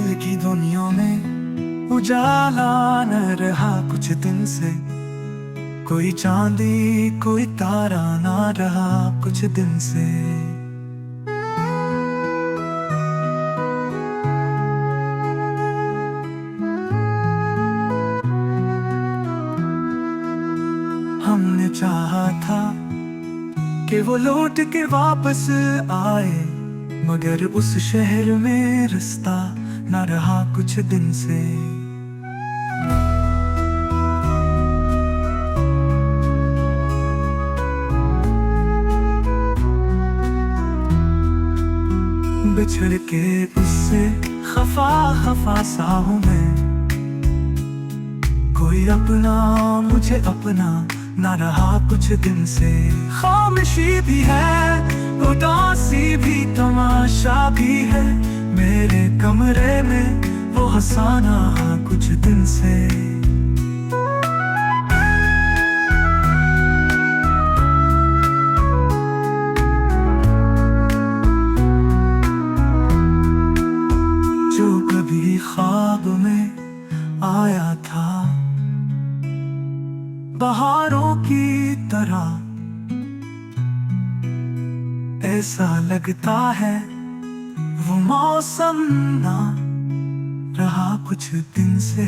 दिल की दुनिया में उजाला न रहा कुछ दिन से। कोई चांदी कोई तारा ना रहा कुछ दिन से। हमने चाहा था कि वो लौट के वापस आए, मगर उस शहर में रास्ता न रहा कुछ दिन से। बिछड़ के उससे खफा खफा सा हूँ मैं। कोई अपना मुझे अपना ना रहा कुछ दिन से। खामोशी भी है, उदासी भी, तमाशा भी है मेरे कमरे में वो हंसाना कुछ दिन से। जो कभी ख्वाब में आया था बहारों की तरह, ऐसा लगता है वो मौसम ना रहा कुछ दिन से।